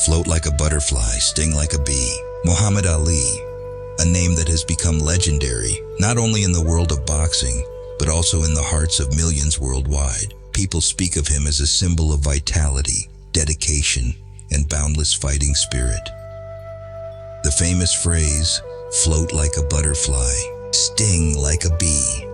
float like a butterfly, sting like a bee. Muhammad Ali, a name that has become legendary, not only in the world of boxing, but also in the hearts of millions worldwide. People speak of him as a symbol of vitality, dedication, and boundless fighting spirit. The famous phrase, float like a butterfly, sting like a bee,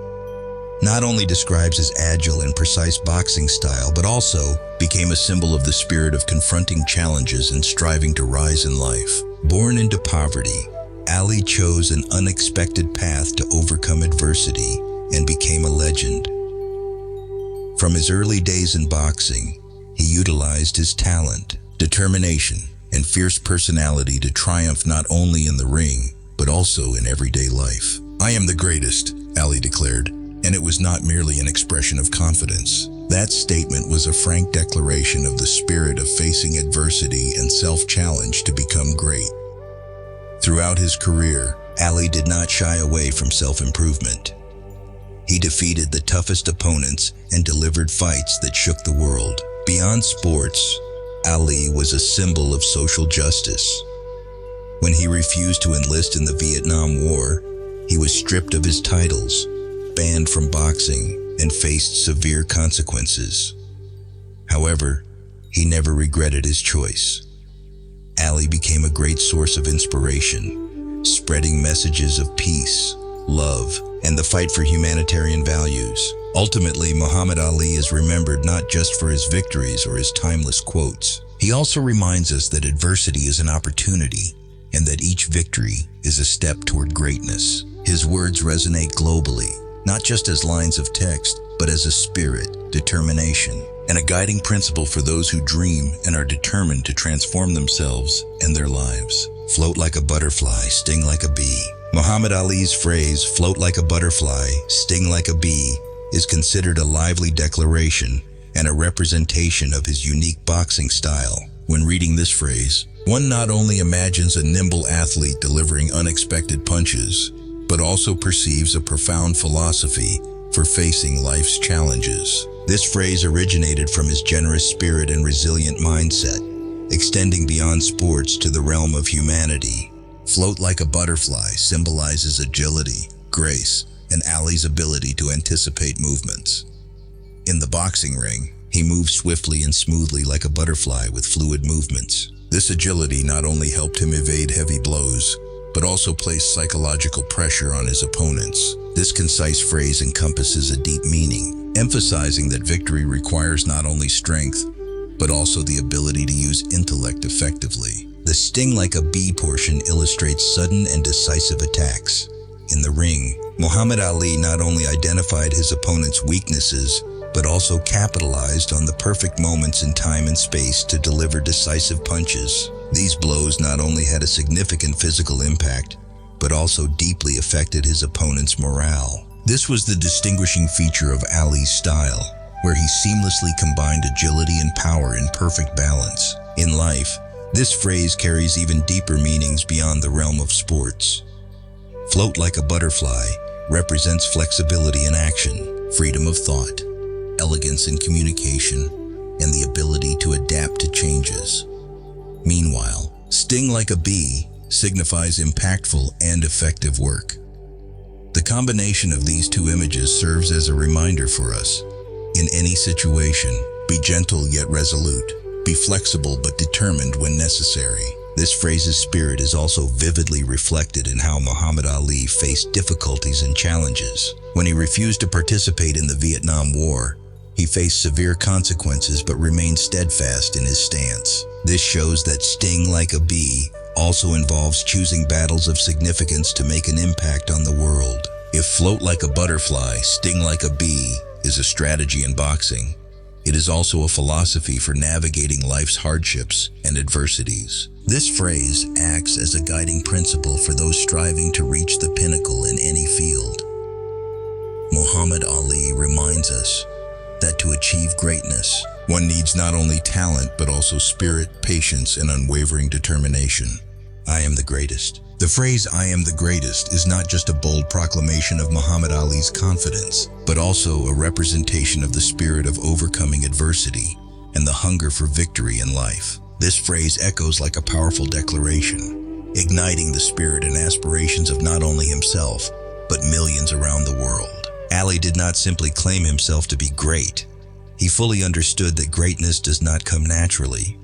not only describes his agile and precise boxing style, but also became a symbol of the spirit of confronting challenges and striving to rise in life. Born into poverty, Ali chose an unexpected path to overcome adversity and became a legend. From his early days in boxing, he utilized his talent, determination, and fierce personality to triumph not only in the ring, but also in everyday life. "I am the greatest," Ali declared, and it was not merely an expression of confidence. That statement was a frank declaration of the spirit of facing adversity and self-challenge to become great. Throughout his career, Ali did not shy away from self-improvement. He defeated the toughest opponents and delivered fights that shook the world. Beyond sports, Ali was a symbol of social justice. When he refused to enlist in the Vietnam War, he was stripped of his titles, banned from boxing, and faced severe consequences. However, he never regretted his choice. Ali became a great source of inspiration, spreading messages of peace, love, and the fight for humanitarian values. Ultimately, Muhammad Ali is remembered not just for his victories or his timeless quotes. He also reminds us that adversity is an opportunity, and that each victory is a step toward greatness. His words resonate globally, not just as lines of text, but as a spirit, determination, and a guiding principle for those who dream and are determined to transform themselves and their lives. Float like a butterfly, sting like a bee. Muhammad Ali's phrase, float like a butterfly, sting like a bee, is considered a lively declaration and a representation of his unique boxing style. When reading this phrase, one not only imagines a nimble athlete delivering unexpected punches, but also perceives a profound philosophy for facing life's challenges. This phrase originated from his generous spirit and resilient mindset, extending beyond sports to the realm of humanity. Float like a butterfly symbolizes agility, grace, and Ali's ability to anticipate movements. In the boxing ring, he moves swiftly and smoothly like a butterfly with fluid movements. This agility not only helped him evade heavy blows, but also placed psychological pressure on his opponents. This concise phrase encompasses a deep meaning, emphasizing that victory requires not only strength, but also the ability to use intellect effectively. The sting like a bee portion illustrates sudden and decisive attacks. In the ring, Muhammad Ali not only identified his opponent's weaknesses, but also capitalized on the perfect moments in time and space to deliver decisive punches. These blows not only had a significant physical impact, but also deeply affected his opponent's morale. This was the distinguishing feature of Ali's style, where he seamlessly combined agility and power in perfect balance. In life, this phrase carries even deeper meanings beyond the realm of sports. Float like a butterfly represents flexibility in action, freedom of thought, elegance in communication, and the ability to adapt to changes. Meanwhile, sting like a bee signifies impactful and effective work. The combination of these two images serves as a reminder for us. In any situation, be gentle yet resolute. Be flexible but determined when necessary. This phrase's spirit is also vividly reflected in how Muhammad Ali faced difficulties and challenges. When he refused to participate in the Vietnam War, he faced severe consequences but remained steadfast in his stance. This shows that sting like a bee also involves choosing battles of significance to make an impact on the world. If float like a butterfly, sting like a bee is a strategy in boxing, it is also a philosophy for navigating life's hardships and adversities. This phrase acts as a guiding principle for those striving to reach the pinnacle in any field. Muhammad Ali reminds us that to achieve greatness, one needs not only talent but also spirit, patience, and unwavering determination. I am the greatest. The phrase, "I am the greatest," is not just a bold proclamation of Muhammad Ali's confidence, but also a representation of the spirit of overcoming adversity and the hunger for victory in life. This phrase echoes like a powerful declaration, igniting the spirit and aspirations of not only himself, but millions around the world. Ali did not simply claim himself to be great. He fully understood that greatness does not come naturally.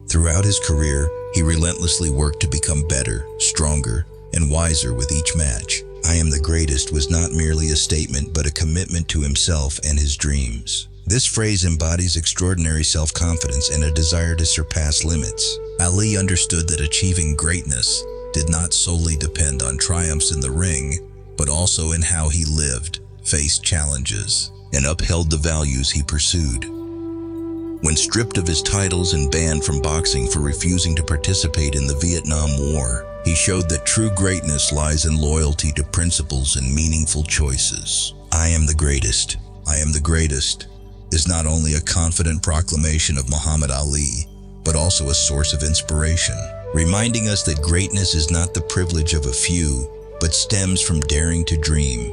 Throughout his career, he relentlessly worked to become better, stronger, and wiser with each match. "I am the greatest" was not merely a statement, but a commitment to himself and his dreams. This phrase embodies extraordinary self-confidence and a desire to surpass limits. Ali understood that achieving greatness did not solely depend on triumphs in the ring, but also in how he lived, faced challenges, and upheld the values he pursued. When stripped of his titles and banned from boxing for refusing to participate in the Vietnam War, he showed that true greatness lies in loyalty to principles and meaningful choices. "I am the greatest, I am the greatest" is not only a confident proclamation of Muhammad Ali, but also a source of inspiration, reminding us that greatness is not the privilege of a few, but stems from daring to dream,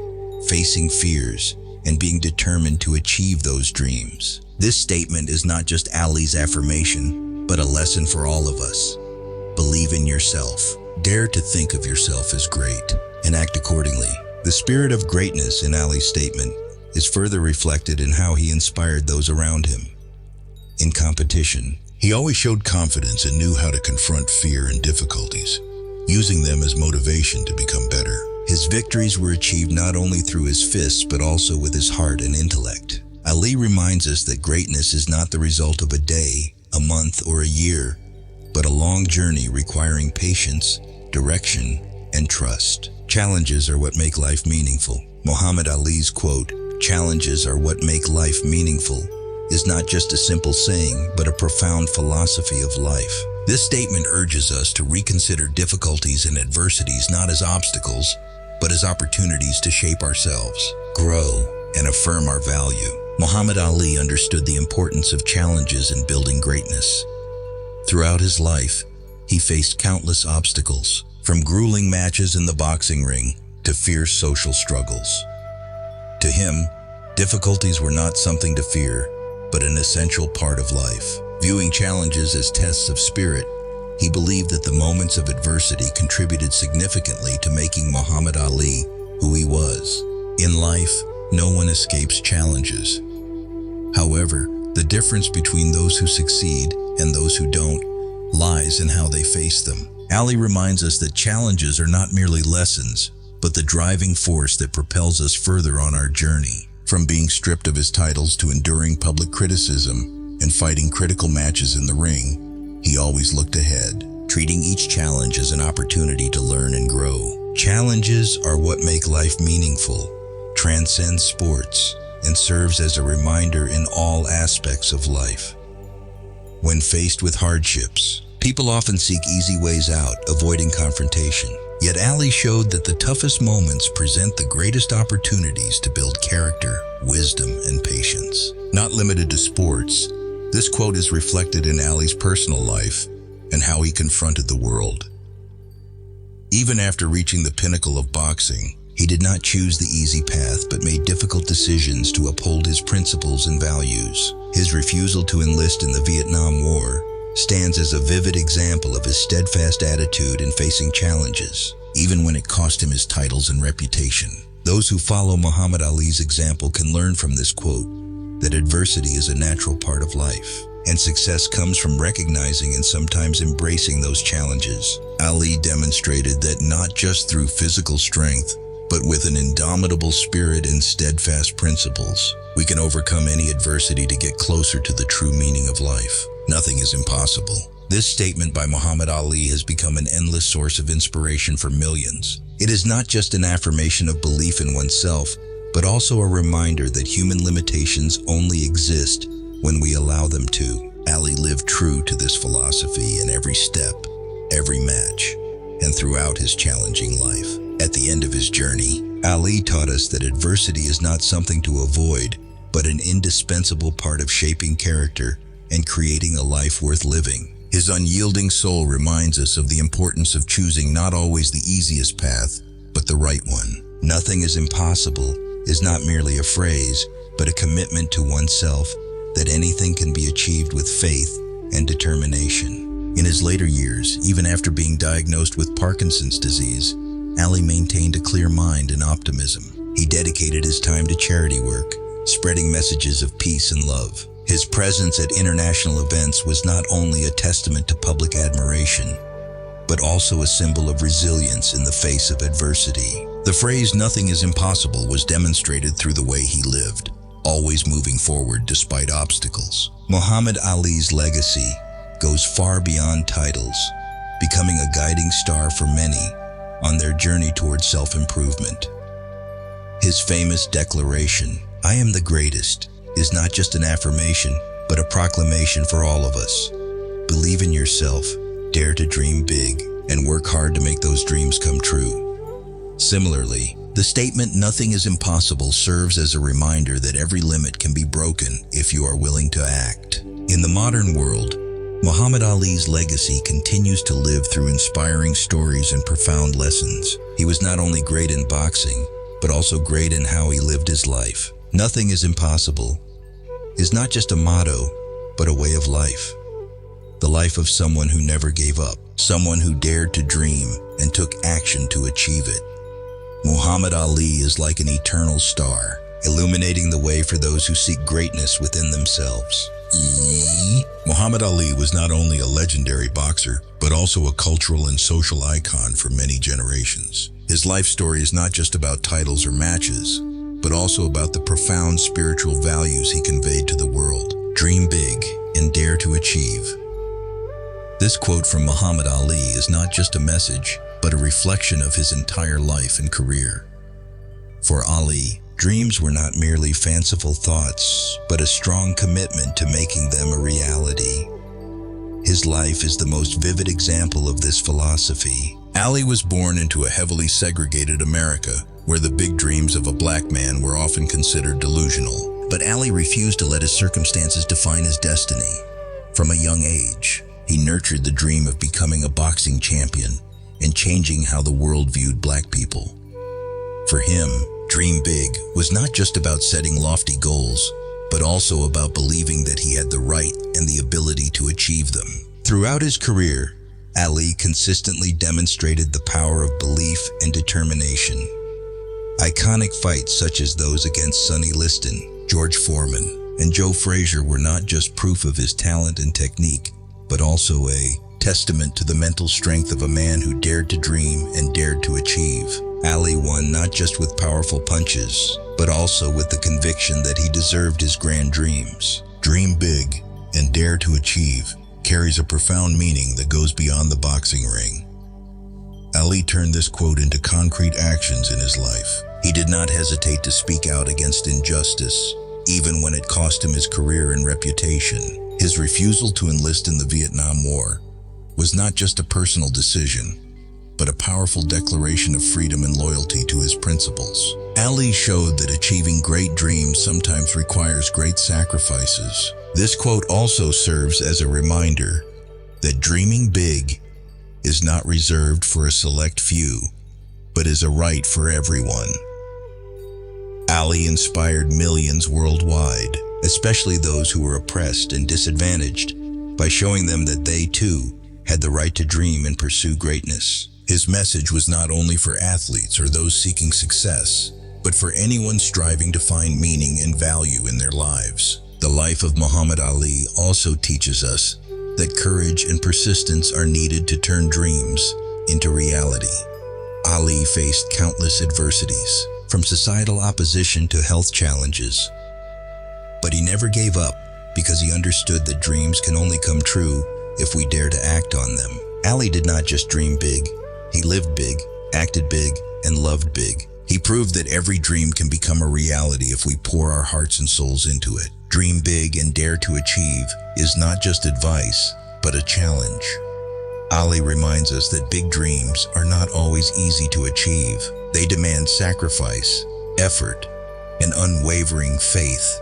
facing fears, and being determined to achieve those dreams. This statement is not just Ali's affirmation, but a lesson for all of us. Believe in yourself. Dare to think of yourself as great, and act accordingly. The spirit of greatness in Ali's statement is further reflected in how he inspired those around him. In competition, he always showed confidence and knew how to confront fear and difficulties, using them as motivation to become better. His victories were achieved not only through his fists, but also with his heart and intellect. Ali reminds us that greatness is not the result of a day, a month, or a year, but a long journey requiring patience, direction, and trust. Challenges are what make life meaningful. Muhammad Ali's quote, "Challenges are what make life meaningful," is not just a simple saying, but a profound philosophy of life. This statement urges us to reconsider difficulties and adversities not as obstacles, but as opportunities to shape ourselves, grow, and affirm our value. Muhammad Ali understood the importance of challenges in building greatness. Throughout his life, he faced countless obstacles, from grueling matches in the boxing ring to fierce social struggles. To him, difficulties were not something to fear, but an essential part of life. Viewing challenges as tests of spirit, he believed that the moments of adversity contributed significantly to making Muhammad Ali who he was. In life, no one escapes challenges. However, the difference between those who succeed and those who don't lies in how they face them. Ali reminds us that challenges are not merely lessons, but the driving force that propels us further on our journey. From being stripped of his titles to enduring public criticism and fighting critical matches in the ring, he always looked ahead, treating each challenge as an opportunity to learn and grow. Challenges are what make life meaningful, transcend sports, and serves as a reminder in all aspects of life. When faced with hardships, people often seek easy ways out, avoiding confrontation. Yet Ali showed that the toughest moments present the greatest opportunities to build character, wisdom, and patience. Not limited to sports, this quote is reflected in Ali's personal life and how he confronted the world. Even after reaching the pinnacle of boxing, he did not choose the easy path but made difficult decisions to uphold his principles and values. His refusal to enlist in the Vietnam War stands as a vivid example of his steadfast attitude in facing challenges, even when it cost him his titles and reputation. Those who follow Muhammad Ali's example can learn from this quote that adversity is a natural part of life, and success comes from recognizing and sometimes embracing those challenges. Ali demonstrated that not just through physical strength, but with an indomitable spirit and steadfast principles, we can overcome any adversity to get closer to the true meaning of life. Nothing is impossible. This statement by Muhammad Ali has become an endless source of inspiration for millions. It is not just an affirmation of belief in oneself, but also a reminder that human limitations only exist when we allow them to. Ali lived true to this philosophy in every step, every match, and throughout his challenging life. At the end of his journey, Ali taught us that adversity is not something to avoid, but an indispensable part of shaping character and creating a life worth living. His unyielding soul reminds us of the importance of choosing not always the easiest path, but the right one. "Nothing is impossible" is not merely a phrase, but a commitment to oneself that anything can be achieved with faith, and determination. In his later years, even after being diagnosed with Parkinson's disease, Ali maintained a clear mind and optimism. He dedicated his time to charity work, spreading messages of peace and love. His presence at international events was not only a testament to public admiration, but also a symbol of resilience in the face of adversity. The phrase "nothing is impossible" was demonstrated through the way he lived, always moving forward despite obstacles. Muhammad Ali's legacy goes far beyond titles, becoming a guiding star for many on their journey towards self-improvement. His famous declaration, "I am the greatest," is not just an affirmation, but a proclamation for all of us. Believe in yourself, dare to dream big, and work hard to make those dreams come true. Similarly, the statement "nothing is impossible" serves as a reminder that every limit can be broken if you are willing to act. In the modern world, Muhammad Ali's legacy continues to live through inspiring stories and profound lessons. He was not only great in boxing, but also great in how he lived his life. "Nothing is impossible" is not just a motto, but a way of life. The life of someone who never gave up, someone who dared to dream and took action to achieve it. Muhammad Ali is like an eternal star, illuminating the way for those who seek greatness within themselves. Muhammad Ali was not only a legendary boxer, but also a cultural and social icon for many generations. His life story is not just about titles or matches, but also about the profound spiritual values he conveyed to the world. Dream big and dare to achieve. This quote from Muhammad Ali is not just a message, but a reflection of his entire life and career. For Ali, dreams were not merely fanciful thoughts, but a strong commitment to making them a reality. His life is the most vivid example of this philosophy. Ali was born into a heavily segregated America, where the big dreams of a black man were often considered delusional. But Ali refused to let his circumstances define his destiny. From a young age, he nurtured the dream of becoming a boxing champion and changing how the world viewed black people. For him, dream big was not just about setting lofty goals, but also about believing that he had the right and the ability to achieve them. Throughout his career, Ali consistently demonstrated the power of belief and determination. Iconic fights such as those against Sonny Liston, George Foreman, and Joe Frazier were not just proof of his talent and technique, but also a testament to the mental strength of a man who dared to dream and dared to achieve. Ali won not just with powerful punches, but also with the conviction that he deserved his grand dreams. Dream big and dare to achieve carries a profound meaning that goes beyond the boxing ring. Ali turned this quote into concrete actions in his life. He did not hesitate to speak out against injustice, even when it cost him his career and reputation. His refusal to enlist in the Vietnam War was not just a personal decision, but a powerful declaration of freedom and loyalty to his principles. Ali showed that achieving great dreams sometimes requires great sacrifices. This quote also serves as a reminder that dreaming big is not reserved for a select few, but is a right for everyone. Ali inspired millions worldwide, especially those who were oppressed and disadvantaged, by showing them that they too had the right to dream and pursue greatness. His message was not only for athletes or those seeking success, but for anyone striving to find meaning and value in their lives. The life of Muhammad Ali also teaches us that courage and persistence are needed to turn dreams into reality. Ali faced countless adversities, from societal opposition to health challenges, but he never gave up because he understood that dreams can only come true if we dare to act on them. Ali did not just dream big, he lived big, acted big, and loved big. He proved that every dream can become a reality if we pour our hearts and souls into it. Dream big and dare to achieve is not just advice, but a challenge. Ali reminds us that big dreams are not always easy to achieve. They demand sacrifice, effort, and unwavering faith.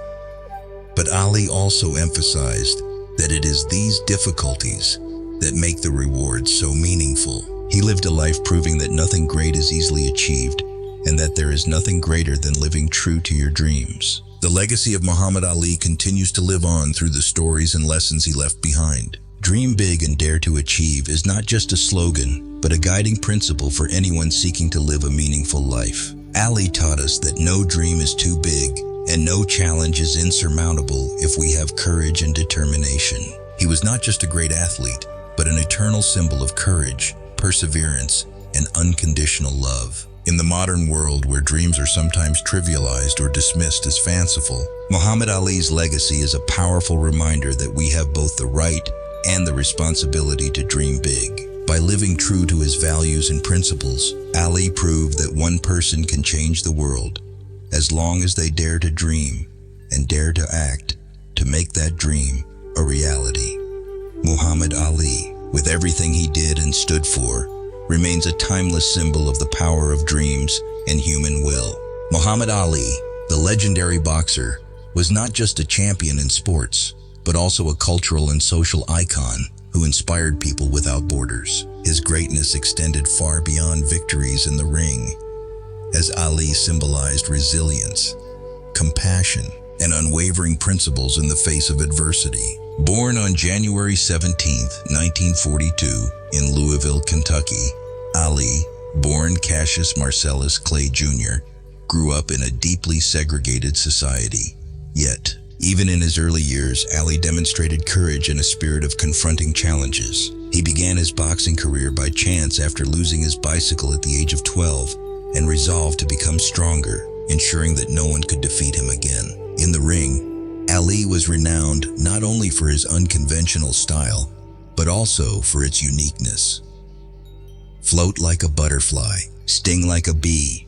But Ali also emphasized that it is these difficulties that make the rewards so meaningful. He lived a life proving that nothing great is easily achieved, and that there is nothing greater than living true to your dreams. The legacy of Muhammad Ali continues to live on through the stories and lessons he left behind. Dream big and dare to achieve is not just a slogan, but a guiding principle for anyone seeking to live a meaningful life. Ali taught us that no dream is too big and no challenge is insurmountable if we have courage and determination. He was not just a great athlete, but an eternal symbol of courage, perseverance, and unconditional love. In the modern world where dreams are sometimes trivialized or dismissed as fanciful, Muhammad Ali's legacy is a powerful reminder that we have both the right and the responsibility to dream big. By living true to his values and principles, Ali proved that one person can change the world as long as they dare to dream and dare to act to make that dream a reality. Muhammad Ali, with everything he did and stood for, remains a timeless symbol of the power of dreams and human will. Muhammad Ali, the legendary boxer, was not just a champion in sports, but also a cultural and social icon who inspired people without borders. His greatness extended far beyond victories in the ring, as Ali symbolized resilience, compassion, and unwavering principles in the face of adversity. Born on January 17, 1942, in Louisville, Kentucky, Ali, born Cassius Marcellus Clay Jr., grew up in a deeply segregated society. Yet, even in his early years, Ali demonstrated courage and a spirit of confronting challenges. He began his boxing career by chance after losing his bicycle at the age of 12 and resolved to become stronger, ensuring that no one could defeat him again. In the ring, Ali was renowned not only for his unconventional style, but also for its uniqueness. "Float like a butterfly, sting like a bee,"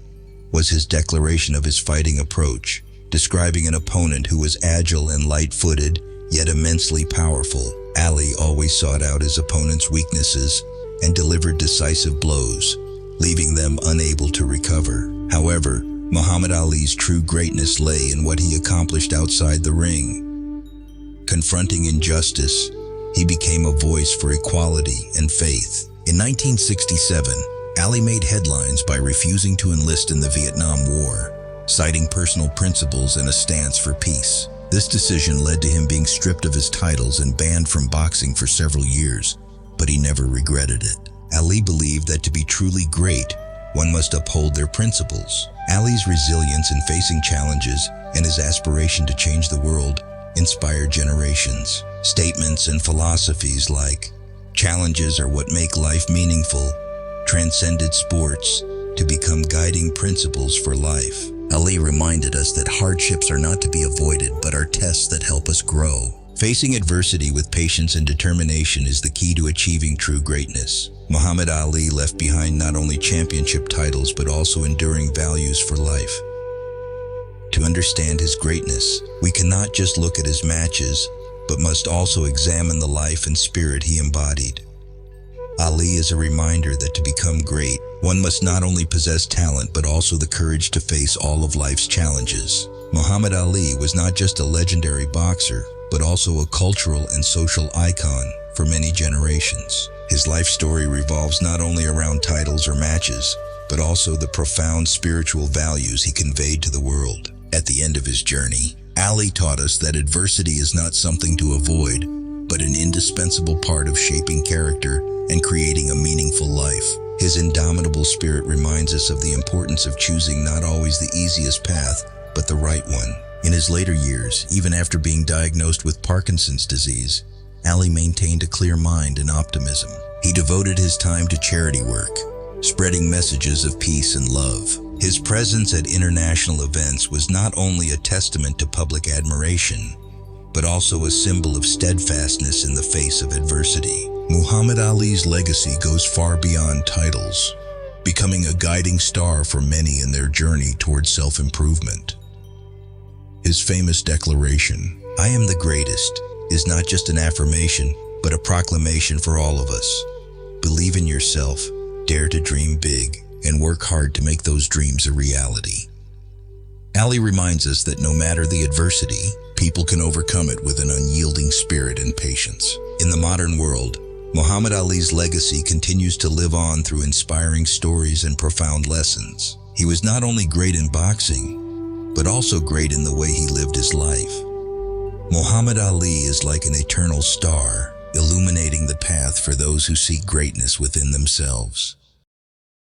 was his declaration of his fighting approach, describing an opponent who was agile and light-footed, yet immensely powerful. Ali always sought out his opponent's weaknesses and delivered decisive blows, leaving them unable to recover. However, Muhammad Ali's true greatness lay in what he accomplished outside the ring. Confronting injustice, he became a voice for equality and faith. In 1967, Ali made headlines by refusing to enlist in the Vietnam War, citing personal principles and a stance for peace. This decision led to him being stripped of his titles and banned from boxing for several years, but he never regretted it. Ali believed that to be truly great, one must uphold their principles. Ali's resilience in facing challenges and his aspiration to change the world inspired generations. Statements and philosophies like, "Challenges are what make life meaningful," transcended sports to become guiding principles for life. Ali reminded us that hardships are not to be avoided, but are tests that help us grow. Facing adversity with patience and determination is the key to achieving true greatness. Muhammad Ali left behind not only championship titles, but also enduring values for life. To understand his greatness, we cannot just look at his matches, but must also examine the life and spirit he embodied. Ali is a reminder that to become great, one must not only possess talent, but also the courage to face all of life's challenges. Muhammad Ali was not just a legendary boxer, but also a cultural and social icon for many generations. His life story revolves not only around titles or matches, but also the profound spiritual values he conveyed to the world. At the end of his journey, Ali taught us that adversity is not something to avoid, but an indispensable part of shaping character and creating a meaningful life. His indomitable spirit reminds us of the importance of choosing not always the easiest path, but the right one. In his later years, even after being diagnosed with Parkinson's disease, Ali maintained a clear mind and optimism. He devoted his time to charity work, spreading messages of peace and love. His presence at international events was not only a testament to public admiration, but also a symbol of steadfastness in the face of adversity. Muhammad Ali's legacy goes far beyond titles, becoming a guiding star for many in their journey towards self-improvement. His famous declaration, "I am the greatest," is not just an affirmation, but a proclamation for all of us. Believe in yourself, dare to dream big, and work hard to make those dreams a reality. Ali reminds us that no matter the adversity, people can overcome it with an unyielding spirit and patience. In the modern world, Muhammad Ali's legacy continues to live on through inspiring stories and profound lessons. He was not only great in boxing, but also great in the way he lived his life. Muhammad Ali is like an eternal star, illuminating the path for those who seek greatness within themselves.